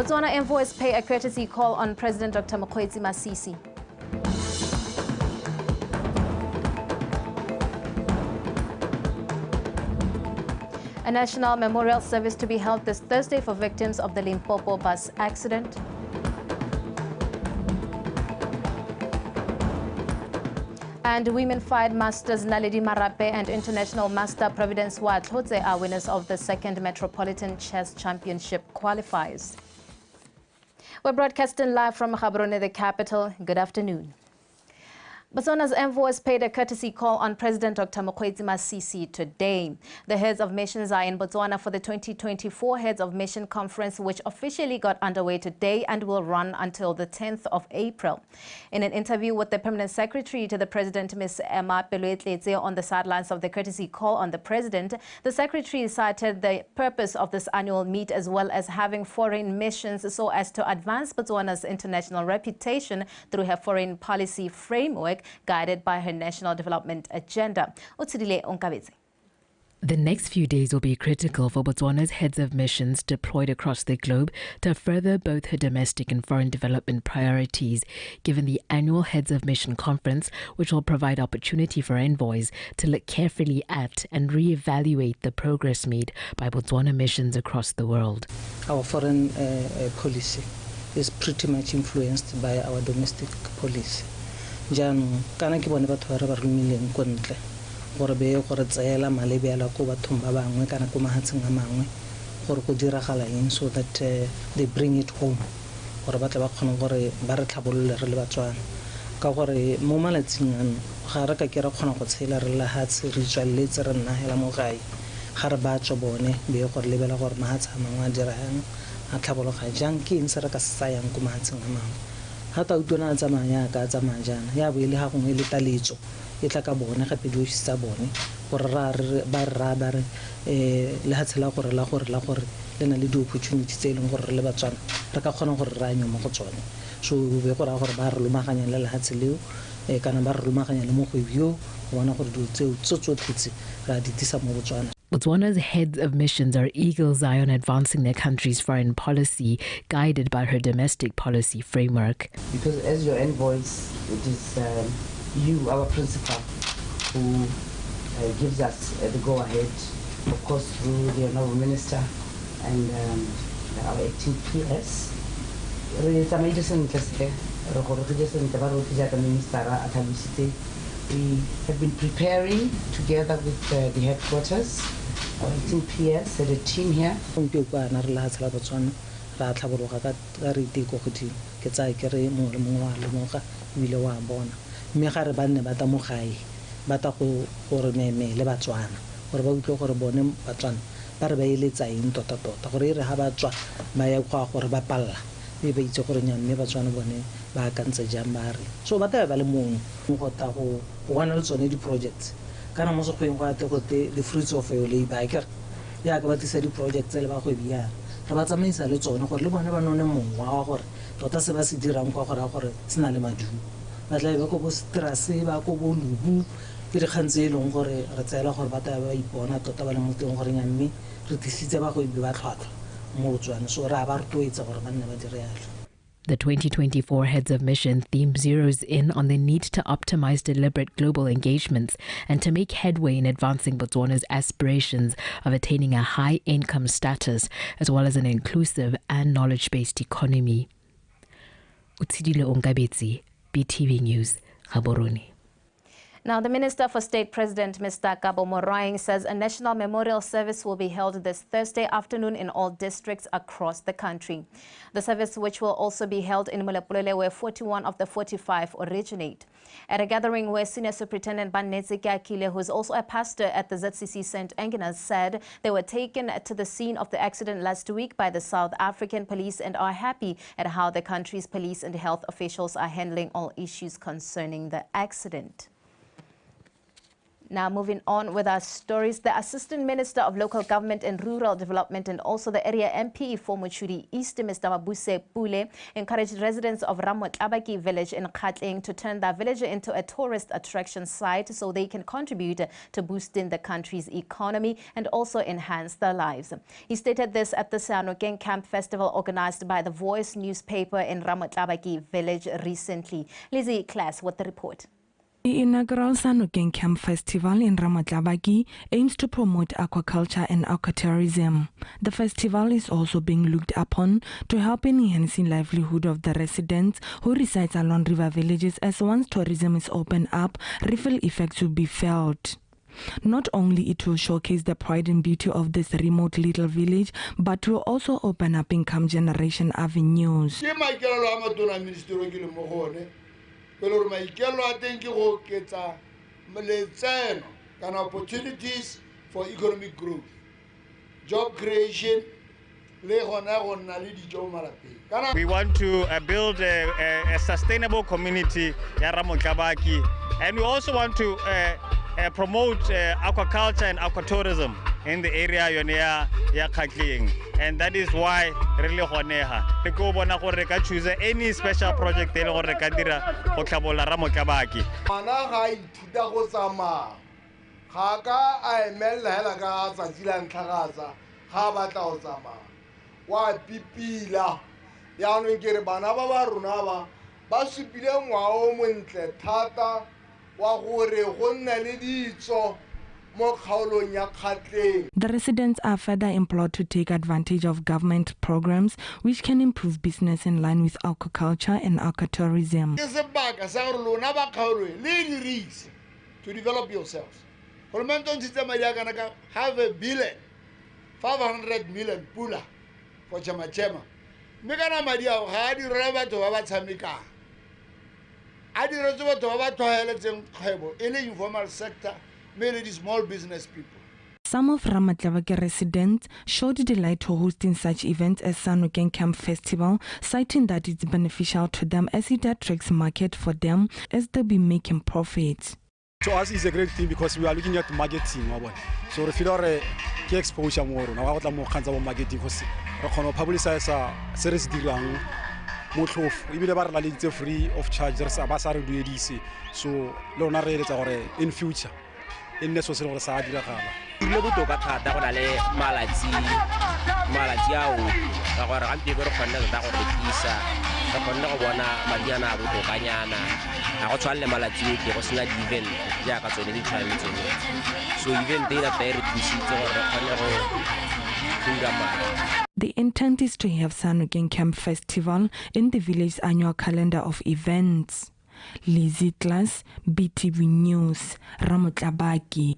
Botswana envoys pay a courtesy call on President Dr. Masisi. A national memorial service to be held this Thursday for victims of the Limpopo bus accident. And women fight masters Naledi Marape and international master Providence Watlotse are winners of the second Metropolitan Chess Championship qualifiers. We're broadcasting live from Gaborone, the capital. Good afternoon. Botswana's envoys paid a courtesy call on President Dr. Masisi today. The heads of missions are in Botswana for the 2024 Heads of Mission Conference, which officially got underway today and will run until the 10th of April. In an interview with the Permanent Secretary to the President, Ms. Emma Peluetletse, on the sidelines of the courtesy call on the President, the Secretary cited the purpose of this annual meet as well as having foreign missions so as to advance Botswana's international reputation through her foreign policy framework guided by her national development agenda. The next few days will be critical for Botswana's heads of missions deployed across the globe to further both her domestic and foreign development priorities, given the annual Heads of Mission Conference, which will provide opportunity for envoys to look carefully at and re-evaluate the progress made by Botswana missions across the world. Our foreign policy is pretty much influenced by our domestic policy. Janu kana ke bone batho ba re ba rumileng ko ntle gore be gore tsaela malebi ala ko bathong ba bangwe kana ko mahatseng a mangwe gore go diragala eng so that they bring it home gore ba tla ba khona gore ba re tlhabololle re le Batswana ka gore mo malatsing ano ga re ka ke re khona go tshela re la hatse re tswalletse re nna hela mo gae ga re ba tswa bone be gore lebela gore mahatsa a mangwe a dirang a tlhabologa jang ke eng se re ka sayang ko mahatseng a mangwe hata utona tsamaya ka tsamaya jana ya boele ha gongwe le taletso e tla ka bone gape di ofisi tsa bone gore ba re le hatsela gore le na le di opportunity tse leng gore re le Batswana re ka kgona gore ra nyo mo go tsone so be gore ba re lumaganya le hatseleo kana ba re lumaganya le mo go bio go bona gore di tseo tsotletse ra di tisa mo Botswana. Botswana's heads of missions are eagle's eye on advancing their country's foreign policy, guided by her domestic policy framework. Because as your envoys, it is you, our principal, who gives us the go-ahead, of course, through the Honourable Minister and our acting PS. We have been preparing together with the headquarters. Our acting PS had a team here. be ba itse gore nyamme Batswana bone ba ka ntse jang ba re so ba tla ba le mong go ta go bona le tsone di projects kana mo se go engwa te go te the fruits of your labor ka ya ka ba tlisa di projects le ba go bia re ba tsamaisa le tsone gore le bone ba none mong wa gore tota se ba se dirang kwa gore tsena le madu ba tla be go bo stress ba go bo lubu ke di khantse leng gore re tsela gore ba tla ba ipona tota ba le mo teng gore nyamme re tisitse ba go ba tlhwatlhwa. The 2024 Heads of Mission theme zeroes in on the need to optimize deliberate global engagements and to make headway in advancing Botswana's aspirations of attaining a high income status as well as an inclusive and knowledge-based economy. Utsidile Ongabetsi, BTV News, Gaborone. Now, the Minister for State President, Mr. Kabo Moraing, says a national memorial service will be held this Thursday afternoon in all districts across the country. The service, which will also be held in Mulepulele, where 41 of the 45 originate. At a gathering where Senior Superintendent Banetsi Kakile, who is also a pastor at the ZCC St. Agnes, said they were taken to the scene of the accident last week by the South African police and are happy at how the country's police and health officials are handling all issues concerning the accident. Now moving on with our stories, the Assistant Minister of Local Government and Rural Development and also the area MP for Mochudi East, Mr. Mabuse Pule, encouraged residents of Ramotlabaki village in Kgatleng to turn their village into a tourist attraction site so they can contribute to boosting the country's economy and also enhance their lives. He stated this at the Sanokeng Camp Festival organized by the Voice newspaper in Ramotlabaki village recently. Lizzie Class with the report. The inaugural Sanokeng Camp Festival in Ramotlabaki aims to promote aquaculture and aquatourism. The festival is also being looked upon to help in enhancing livelihood of the residents who reside along river villages, as once tourism is opened up, ripple effects will be felt. Not only it will showcase the pride and beauty of this remote little village, but will also open up income generation avenues. Opportunities for economic growth, job creation. We want to build a sustainable community in Ramotlabaki, and we also want to promote aquaculture and aquatourism in the area ya Kgatleng, and that is why really honeha re go bona gore re ka choose any special project e le gore re ka dira go tlhabola Ramotlabaki. Mana ga ithuta go tsamaya ga ka a emela hela ka tsatsi la ntlhagaza ga batla go tsamaya wa pipila ya no ke re bana ba rona ba supile ngwao montle thata wa gore go nna le ditso. The residents are further implored to take advantage of government programs which can improve business in line with aquaculture and aquatourism. To develop yourselves. Have a billion, 500 million pula for Chama. Megana Madia, how do you remember to have a Tamika? I did not know about toilets in any informal sector. Mainly the small business people. Some of Ramotlabaki residents showed delight to hosting such events as Sanokeng Camp Festival, citing that it's beneficial to them as it attracts market for them as they'll be making profits. To us, it's a great thing because we are looking at marketing. So we feel our exposure more. Now we more kinds of marketing because we can publicize series dirang. We will never free of charge. There's a basar do this. So learn in future. In the social side, the intent is to have Sanokeng Camp Festival in the village's annual calendar of events. Lizzie Class, BTV News, Ramotlabaki.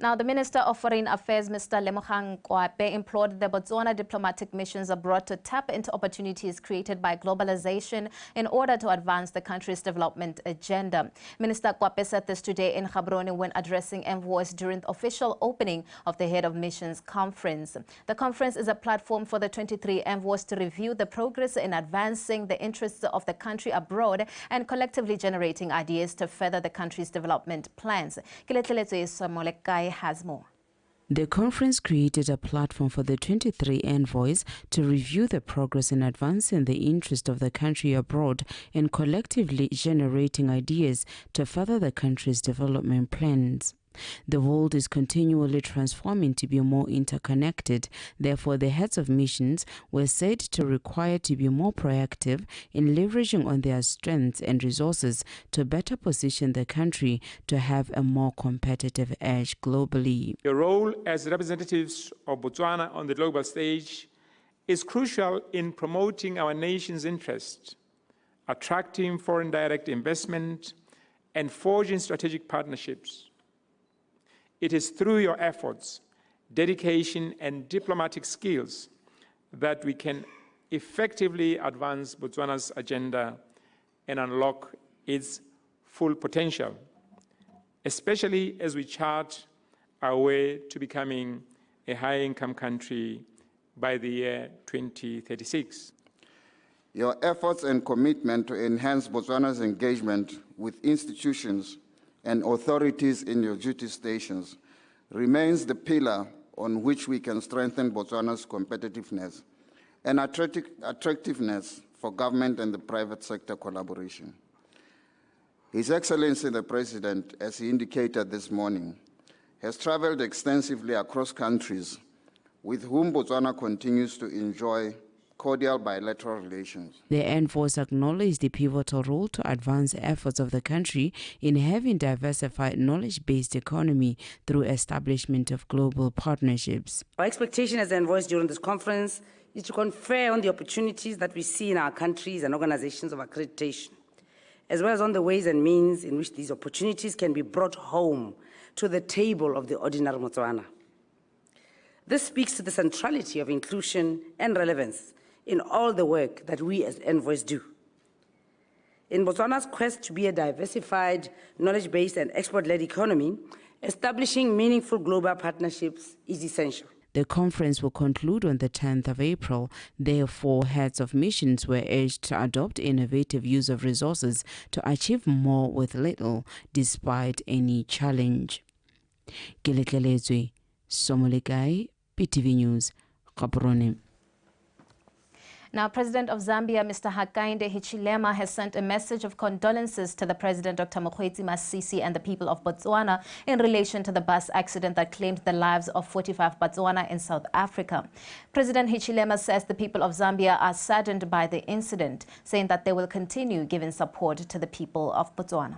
Now, the Minister of Foreign Affairs, Mr. Lemogang Kwape, implored the Botswana diplomatic missions abroad to tap into opportunities created by globalization in order to advance the country's development agenda. Minister Kwape said this today in Gaborone when addressing envoys during the official opening of the Head of Missions Conference. The conference is a platform for the 23 envoys to review the progress in advancing the interests of the country abroad and collectively generating ideas to further the country's development plans. Has more. The conference created a platform for the 23 envoys to review the progress in advancing the interest of the country abroad and collectively generating ideas to further the country's development plans. The world is continually transforming to be more interconnected. Therefore, the heads of missions were said to require to be more proactive in leveraging on their strengths and resources to better position the country to have a more competitive edge globally. Your role as representatives of Botswana on the global stage is crucial in promoting our nation's interests, attracting foreign direct investment, and forging strategic partnerships. It is through your efforts, dedication, and diplomatic skills that we can effectively advance Botswana's agenda and unlock its full potential, especially as we chart our way to becoming a high-income country by the year 2036. Your efforts and commitment to enhance Botswana's engagement with institutions and authorities in your duty stations remains the pillar on which we can strengthen Botswana's competitiveness and attractiveness for government and the private sector collaboration. His Excellency the President, as he indicated this morning, has traveled extensively across countries with whom Botswana continues to enjoy cordial bilateral relations. The envoys acknowledged the pivotal role to advance efforts of the country in having diversified knowledge-based economy through establishment of global partnerships. Our expectation as envoys during this conference is to confer on the opportunities that we see in our countries and organizations of accreditation, as well as on the ways and means in which these opportunities can be brought home to the table of the ordinary Botswana. This speaks to the centrality of inclusion and relevance in all the work that we as envoys do. In Botswana's quest to be a diversified, knowledge-based and export-led economy, establishing meaningful global partnerships is essential. The conference will conclude on the 10th of April. Therefore, heads of missions were urged to adopt innovative use of resources to achieve more with little, despite any challenge. Kelekelezwe, Somolekai, PTV News, Gaborone. Now, President of Zambia, Mr. Hakainde Hichilema, has sent a message of condolences to the President, Dr. Mokgweetsi Masisi, and the people of Botswana in relation to the bus accident that claimed the lives of 45 Botswana in South Africa. President Hichilema says the people of Zambia are saddened by the incident, saying that they will continue giving support to the people of Botswana.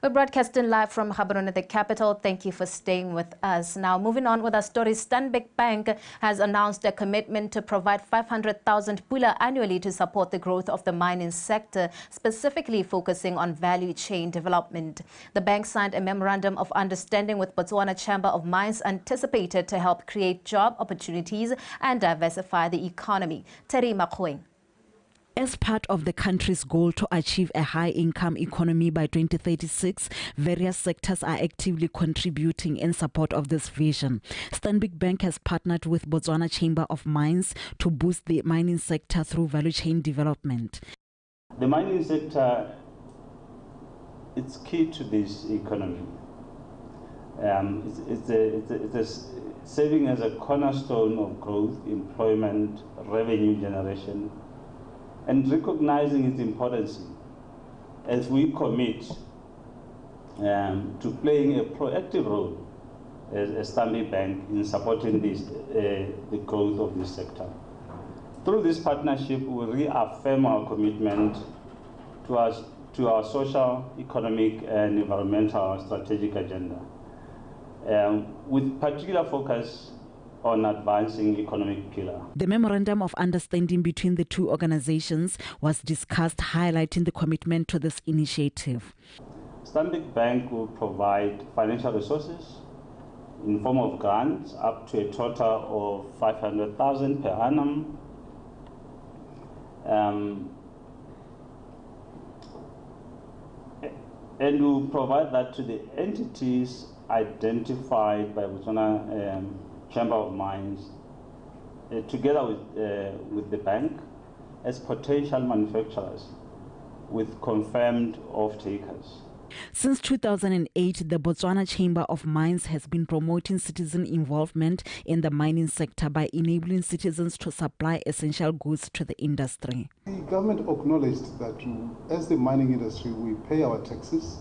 We're broadcasting live from Gaborone, the capital. Thank you for staying with us. Now, moving on with our story, Stanbic Bank has announced a commitment to provide 500,000 pula annually to support the growth of the mining sector, specifically focusing on value chain development. The bank signed a memorandum of understanding with Botswana Chamber of Mines, anticipated to help create job opportunities and diversify the economy. Terry Makhoeng. As part of the country's goal to achieve a high-income economy by 2036, various sectors are actively contributing in support of this vision. Stanbic Bank has partnered with Botswana Chamber of Mines to boost the mining sector through value chain development. The mining sector, it's key to this economy. It's serving as a cornerstone of growth, employment, revenue generation, and recognizing its importance as we commit to playing a proactive role as Stanbic Bank in supporting the growth of this sector. Through this partnership, we reaffirm our commitment to our social, economic, and environmental strategic agenda, with particular focus on advancing economic pillar. The memorandum of understanding between the two organizations was discussed, highlighting the commitment to this initiative. Stanbic Bank will provide financial resources in form of grants up to a total of 500,000 per annum. And will provide that to the entities identified by Botswana Chamber of Mines, together with the bank, as potential manufacturers with confirmed off-takers. Since 2008, the Botswana Chamber of Mines has been promoting citizen involvement in the mining sector by enabling citizens to supply essential goods to the industry. The government acknowledged that as the mining industry, we pay our taxes,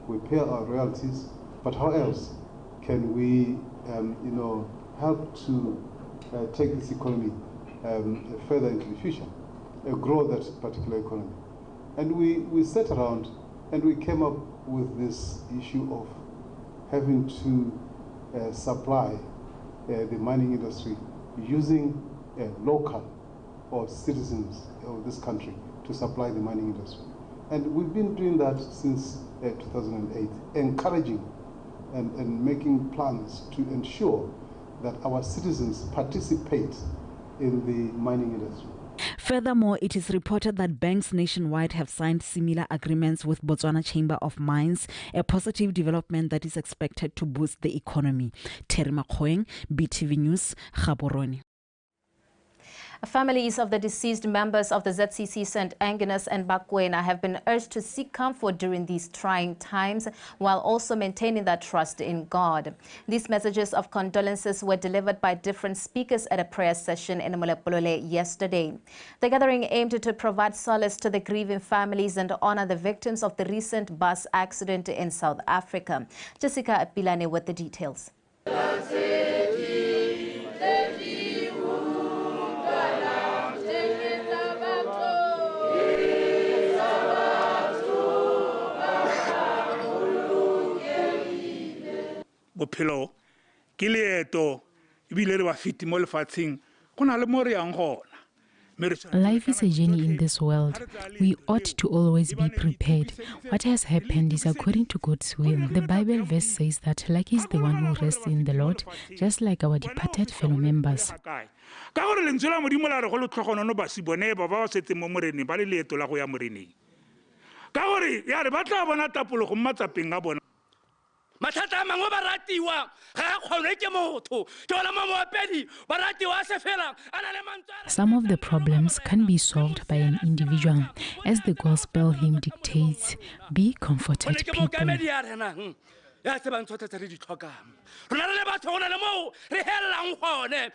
we pay our royalties, but how else can we, help to take this economy further into the future, grow that particular economy? And we sat around and we came up with this issue of having to supply the mining industry using local or citizens of this country to supply the mining industry. And we've been doing that since 2008, encouraging and making plans to ensure that our citizens participate in the mining industry. Furthermore, it is reported that banks nationwide have signed similar agreements with Botswana Chamber of Mines, a positive development that is expected to boost the economy. Terry Makhoeng, BTV News, Gaborone. Families of the deceased members of the ZCC St. Agnes and Bakwena have been urged to seek comfort during these trying times while also maintaining their trust in God. These messages of condolences were delivered by different speakers at a prayer session in Molepolole yesterday. The gathering aimed to provide solace to the grieving families and honor the victims of the recent bus accident in South Africa. Jessica Pilane with the details. Bophelo ke leeto ebile re ba fiti mo lefatsheng go na le mo re yang gona. Life is a journey in this world. We ought to always be prepared. What has happened is according to God's will. The Bible verse says that lucky is the one who rests in the Lord, just like our departed fellow members. Ka gore lentswe la modimo la re go letlhogonono ba se bone ba ba setse mo moreneng ba le leeto la go ya moreneng. Ka gore ya re ba tla bona tapologo mo matsapeng a bona. Some of the problems can be solved by an individual, as the gospel hymn dictates. Be comforted, people.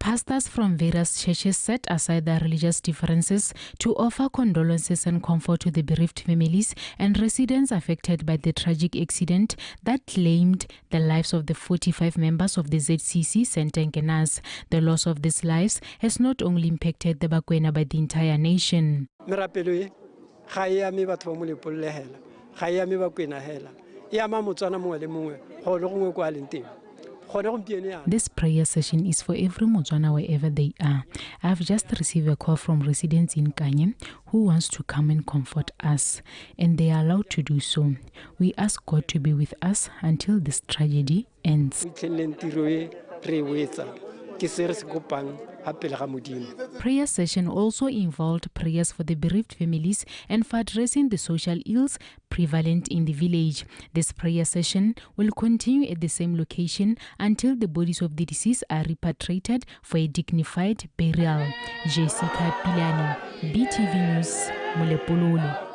Pastors from various churches set aside their religious differences to offer condolences and comfort to the bereaved families and residents affected by the tragic accident that claimed the lives of the 45 members of the ZCC St. Agnes. The loss of these lives has not only impacted the Bakwena but the entire nation. This prayer session is for every Motswana wherever they are. I have just received a call from residents in Kanye who wants to come and comfort us, and they are allowed to do so. We ask God to be with us until this tragedy ends. Prayer session also involved prayers for the bereaved families and for addressing the social ills prevalent in the village. This prayer session will continue at the same location until the bodies of the deceased are repatriated for a dignified burial. Jessica Pilani, BTV News, Molepolole.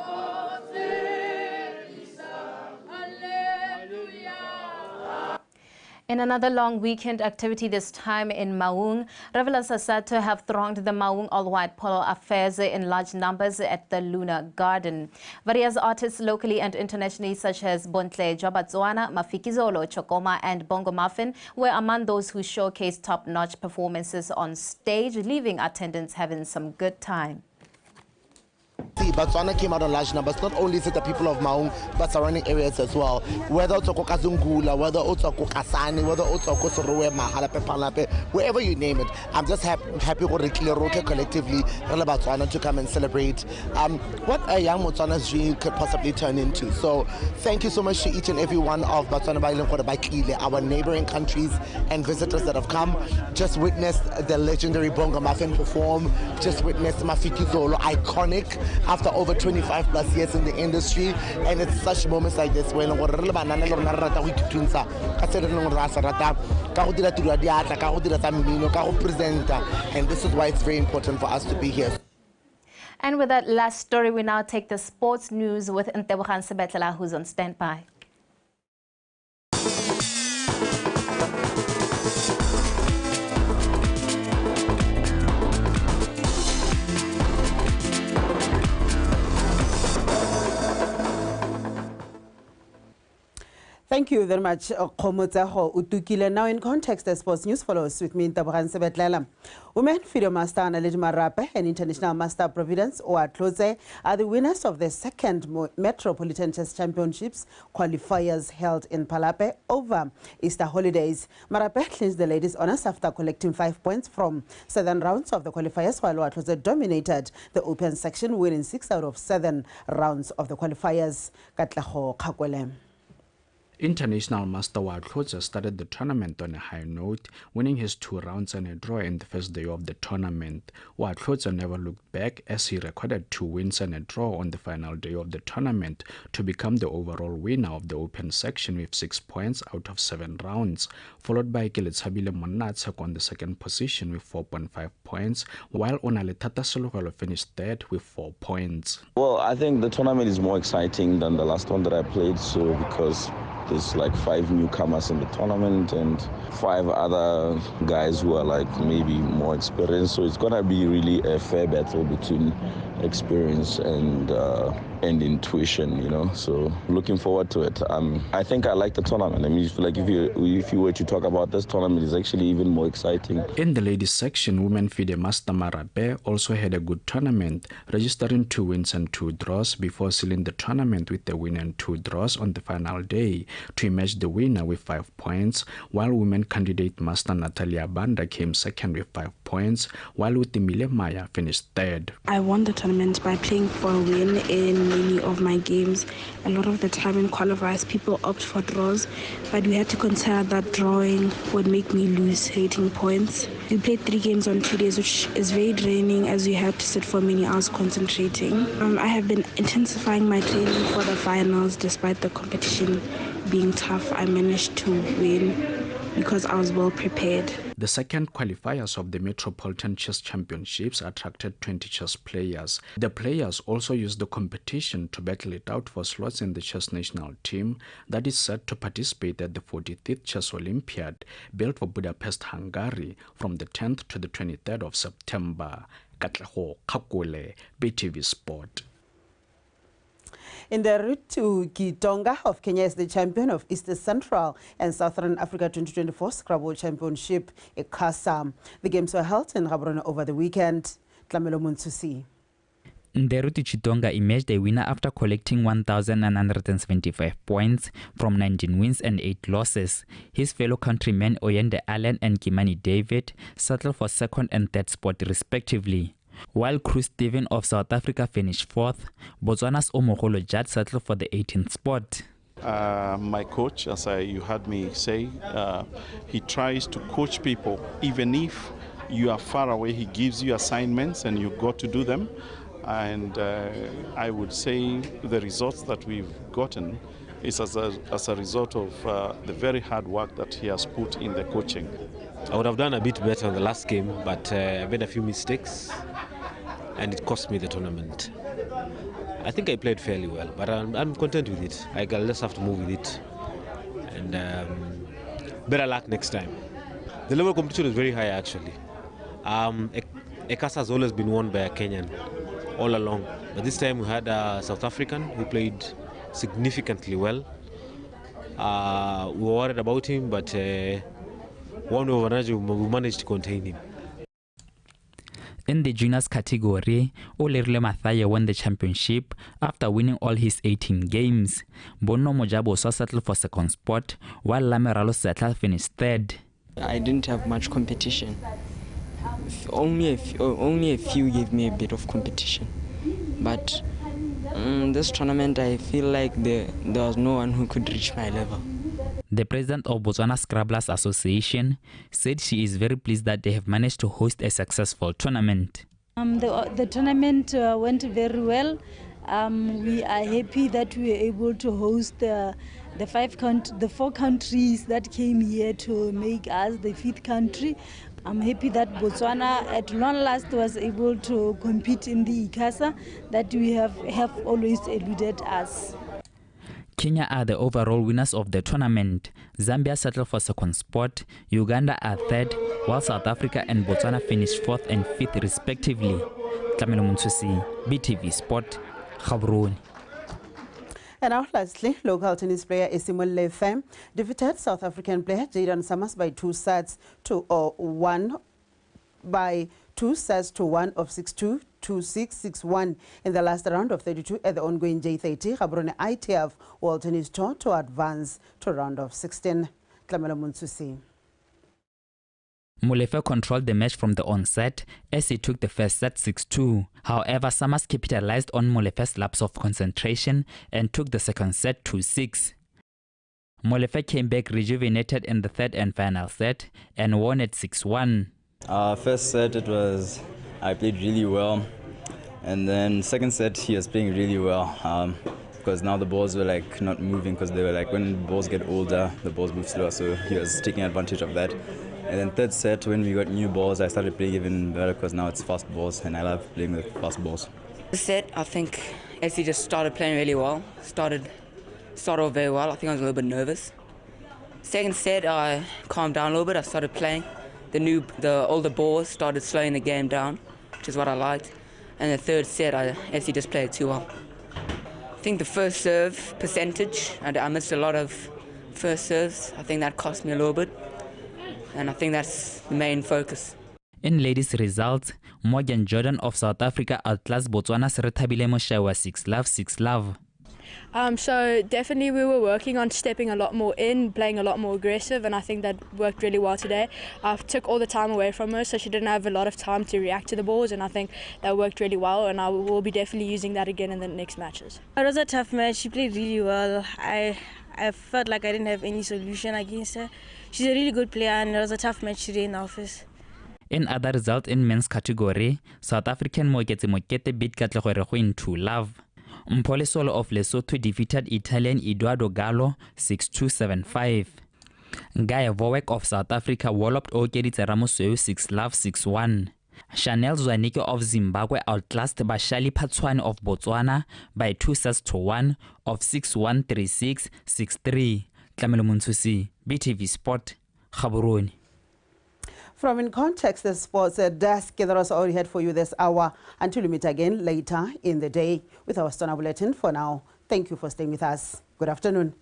In another long weekend activity, this time in Maung, revelers are said to have thronged the Maung all-white polo affairs in large numbers at the Lunar Garden. Various artists locally and internationally such as Bontle Botswana, Mafikizolo, Chokoma and Bongo Muffin were among those who showcased top-notch performances on stage, leaving attendants having some good time. Botswana came out in large numbers, not only to the people of Maung, but surrounding areas as well. Whether it's Kokazungula, whether it's Kokasani, whether it's Kosorowe, Mahalape, Palape, wherever you name it. I'm just happy collectively Botswana to come and celebrate what a young Botswana's dream could possibly turn into. So thank you so much to each and every one of Botswana, our neighboring countries and visitors that have come. Just witnessed the legendary Bongo Muffin perform, just witnessed Mafikizolo, iconic, after over 25 plus years in the industry, and it's such moments like this when and this is why it's very important for us to be here. And with that last story, we now take the sports news with Ntebogang Sebetlela, who's on standby. Thank you very much, Komotseho Utukile. Now in context, the sports news follows with me, Ntebogang Sebetlela. Women Freedom Master Naledi Marape and International Master Providence Oatlose are the winners of the second Metropolitan Chess Championships qualifiers held in Palape over Easter holidays. Marape clinched the ladies' honors after collecting 5 points from 7 rounds of the qualifiers, while Oatlose dominated the open section, winning 6 out of 7 rounds of the qualifiers. Katlaho Kakwele. International Master Wadlotse started the tournament on a high note, winning his 2 rounds and a draw in the first day of the tournament. Wadlotse never looked back as he recorded 2 wins and a draw on the final day of the tournament to become the overall winner of the open section with 6 points out of 7 rounds, followed by Keletshabile Monatshek on the second position with 4.5 points, while Onale Tatasologalo finished third with 4 points. Well, I think the tournament is more exciting than the last one that I played, so because there's like 5 newcomers in the tournament and 5 other guys who are like maybe more experienced. So it's gonna be really a fair battle between experience and intuition, you know. So looking forward to it. I think I like the tournament. I mean, if you were to talk about this tournament, it's actually even more exciting. In the ladies section, women FIDE Master Marape also had a good tournament, registering 2 wins and 2 draws before sealing the tournament with a win and 2 draws on the final day to emerge the winner with 5 points, while women candidate Master Natalia Banda came second with 5 points, while Utimile Maya finished third. I won the tournament by playing for a win in many of my games. A lot of the time in qualifiers, people opt for draws, but we had to consider that drawing would make me lose rating points. We played 3 games on 2 days, which is very draining as we had to sit for many hours concentrating. I have been intensifying my training for the finals. Despite the competition being tough, I managed to win because I was well prepared. The second qualifiers of the Metropolitan Chess Championships attracted 20 chess players. The players also used the competition to battle it out for slots in the chess national team that is set to participate at the 45th Chess Olympiad, built for Budapest, Hungary, from the 10th to the 23rd of September. Katleho Kakule, BTV Sport. In the route to Kitonga of Kenya is the champion of East Central and Southern Africa 2024 Scrabble Championship, ICASA. The games were held in Gaborone over the weekend. Tlamelo Muntsusi. Nderuti Chitonga emerged a winner after collecting 1,975 points from 19 wins and 8 losses. His fellow countrymen Oyende Allen and Kimani David settled for second and third spot respectively. While Cruz Steven of South Africa finished 4th, Botswana's Omogolo Jad settled for the 18th spot. My coach, as you heard me say, he tries to coach people. Even if you are far away, he gives you assignments and you've got to do them. And I would say the results that we've gotten is as a result of the very hard work that he has put in the coaching. I would have done a bit better in the last game, but I made a few mistakes and it cost me the tournament. I think I played fairly well, but I'm content with it. I just have to move with it, and better luck next time. The level of competition is very high actually. ECASA has always been won by a Kenyan all along, but this time we had a South African who played significantly well. We were worried about him, but we managed to contain him. In the juniors category, Olerile Mathaya won the championship after winning all his 18 games. Bono Mojabo settled for second spot, while Lameralo Settle finished third. I didn't have much competition. Only a few gave me a bit of competition. But this tournament, I feel like there was no one who could reach my level. The president of Botswana Scrabblers Association said she is very pleased that they have managed to host a successful tournament. The tournament went very well. We are happy that we were able to host the 4 countries that came here to make us the 5th country. I'm happy that Botswana at long last was able to compete in the ICASA that we have always eluded us. Kenya are the overall winners of the tournament. Zambia settled for second spot, Uganda are third, while South Africa and Botswana finished 4th and 5th respectively. Tlamelo Muntsusi, BTV Sport, Gaborone. And now lastly, local tennis player Esimol Lefe defeated South African player Jayden Summers by 2 sets to 1 by 2 sets to 1 of 6-2, 2-6, 6-1 in the last round of 32 at the ongoing J30 Gaborone ITF World Tennis Tour to advance to round of 16. Tlamelo Muntsusi. Molefe controlled the match from the onset as he took the first set 6-2. However, Summers capitalized on Molefe's lapse of concentration and took the second set 2-6. Molefe came back rejuvenated in the third and final set and won at 6-1. First set, I played really well. And then second set, he was playing really well. Because now the balls were like not moving, because they were like, when balls get older, the balls move slower. So he was taking advantage of that. And then third set, when we got new balls, I started playing even better, because now it's fast balls and I love playing with fast balls. The set, I think SC just started playing really well. Started off very well. I think I was a little bit nervous. Second set, I calmed down a little bit. I started playing. The older balls started slowing the game down, which is what I liked. And the third set, SC just played too well. I think the first serve percentage, I missed a lot of first serves. I think that cost me a little bit. And I think that's the main focus. In ladies' results, Morgan Jordan of South Africa outclassed Botswana's Rethabile Moshewa 6-love. So definitely we were working on stepping a lot more in, playing a lot more aggressive, and I think that worked really well today. I took all the time away from her, so she didn't have a lot of time to react to the balls, and I think that worked really well, and I will be definitely using that again in the next matches. It was a tough match. She played really well. I felt like I didn't have any solution against her. She's a really good player, and it was a tough match today in the office. In other results in men's category, South African Mokete Mokete beat Katlego in 2-love. Mpole Solo of Lesotho defeated Italian Eduardo Gallo 6-2-7-5. Guy Vowek of South Africa walloped Okeditse Ramosweu 6-love 6-1. Chanel Zwanike of Zimbabwe outclassed Bashali Patswane of Botswana by 2-1 of 6-1, 3-6, 6-3. Tlamelo Muntsusi, BTV Sport, Gaborone. From In Context, the sports desk, that was all we had for you this hour. Until we meet again later in the day with our Stona Bulletin. For now, thank you for staying with us. Good afternoon.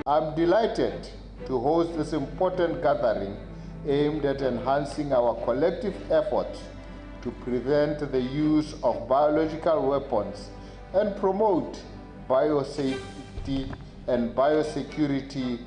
I'm delighted to host this important gathering aimed at enhancing our collective effort to prevent the use of biological weapons and promote biosafety and biosecurity